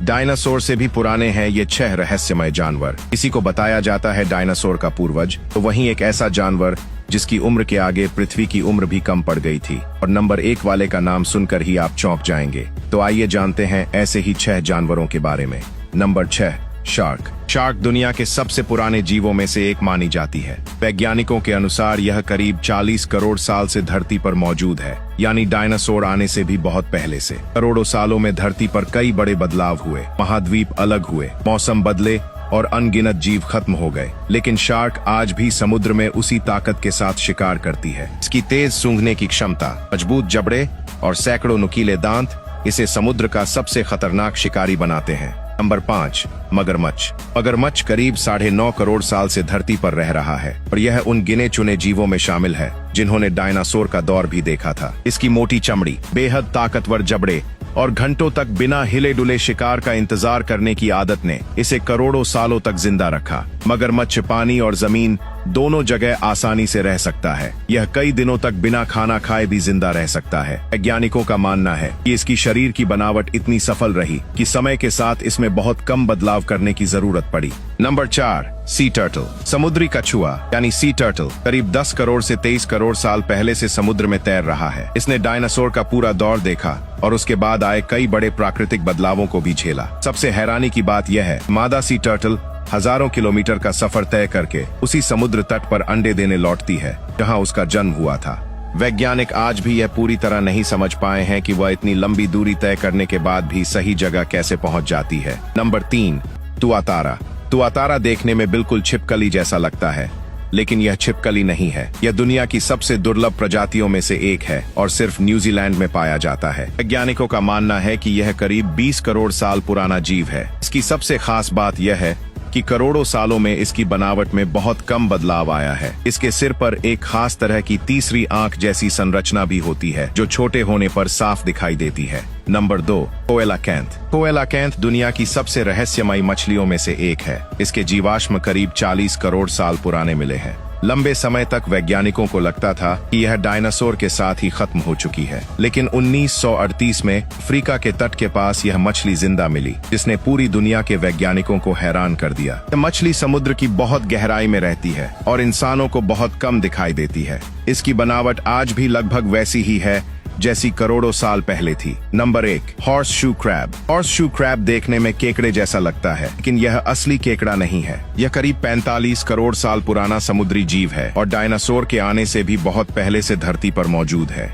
Dinosaur से भी पुराने हैं ये 6 रहस्यमय जानवर। किसी को बताया जाता है डायनासोर का पूर्वज, तो वहीं एक ऐसा जानवर जिसकी उम्र के आगे पृथ्वी की उम्र भी कम पड़ गई थी, और नंबर 1 वाले का नाम सुनकर ही आप चौंक जाएंगे। तो आइए जानते हैं ऐसे ही 6 जानवरों के बारे में। Number 6, shark. शार्क दुनिया के सबसे पुराने जीवों में से एक मानी जाती है। वैज्ञानिकों के अनुसार यह करीब 40 करोड़ साल से धरती पर मौजूद है, यानी डायनासोर आने से भी बहुत पहले से। करोड़ों सालों में धरती पर कई बड़े बदलाव हुए, महाद्वीप अलग हुए, मौसम बदले और अनगिनत जीव खत्म हो गए, लेकिन शार्क आज भी समुद्र में उसी ताकत के साथ शिकार करती है। इसकी तेज सूंघने की क्षमता, मजबूत जबड़े और सैकड़ों नुकीले दांत इसे समुद्र का सबसे खतरनाक शिकारी बनाते हैं। नंबर 5, मगरमच्छ। मगरमच्छ करीब 9.5 करोड़ साल से धरती पर रह रहा है और यह उन गिने चुने जीवों में शामिल है जिन्होंने डायनासोर का दौर भी देखा था। इसकी मोटी चमड़ी, बेहद ताकतवर जबड़े और घंटों तक बिना हिले डुले शिकार का इंतजार करने की आदत ने इसे करोड़ों सालों तक जिंदा रखा। मगरमच्छ पानी और जमीन दोनों जगह आसानी से रह सकता है। यह कई दिनों तक बिना खाना खाए भी जिंदा रह सकता है। वैज्ञानिकों का मानना है कि इसकी शरीर की बनावट इतनी सफल रही कि समय के साथ इसमें बहुत कम बदलाव करने की जरूरत पड़ी। Number 4, sea turtle. समुद्री कछुआ यानी सी टर्टल करीब 10 करोड़ से 23 करोड़ साल पहले से समुद्र में तैर रहा है। इसने डायनासोर का पूरा दौर देखा और उसके बाद आए कई बड़े प्राकृतिक बदलावों को भी झेला। सबसे हैरानी की बात यह है, मादा सी टर्टल हजारों किलोमीटर का सफर तय करके उसी समुद्र तट पर अंडे देने लौटती है जहां उसका जन्म हुआ था। वैज्ञानिक आज भी यह पूरी तरह नहीं समझ पाए हैं कि वह इतनी लंबी दूरी तय करने के बाद भी सही जगह कैसे पहुंच जाती है। नंबर 3, तुआतारा। तुआतारा देखने में बिल्कुल छिपकली जैसा लगता है, लेकिन यह छिपकली नहीं है। यह दुनिया की सबसे दुर्लभ प्रजातियों में से एक है और सिर्फ न्यूजीलैंड में पाया जाता है। वैज्ञानिकों का मानना है कि यह करीब 20 करोड़ साल पुराना जीव है। इसकी सबसे खास बात यह है कि करोड़ों सालों में इसकी बनावट में बहुत कम बदलाव आया है। इसके सिर पर एक खास तरह की तीसरी आंख जैसी संरचना भी होती है जो छोटे होने पर साफ दिखाई देती है। नंबर 2, कोएलाकैंथ। कोएलाकैंथ दुनिया की सबसे रहस्यमयी मछलियों में से एक है। इसके जीवाश्म करीब 40 करोड़ साल पुराने मिले हैं। लंबे समय तक वैज्ञानिकों को लगता था कि यह डायनासोर के साथ ही खत्म हो चुकी है, लेकिन 1938 में अफ्रीका के तट के पास यह मछली जिंदा मिली, जिसने पूरी दुनिया के वैज्ञानिकों को हैरान कर दिया। यह मछली समुद्र की बहुत गहराई में रहती है और इंसानों को बहुत कम दिखाई देती है। इसकी बनावट आज भी लगभग वैसी ही है जैसी करोड़ों साल पहले थी। Number 1, horse shoe crab. Horse shoe crab देखने में केकड़े जैसा लगता है, लेकिन यह असली केकड़ा नहीं है। यह करीब 45 करोड़ साल पुराना समुद्री जीव है और डायनासोर के आने से भी बहुत पहले से धरती पर मौजूद है।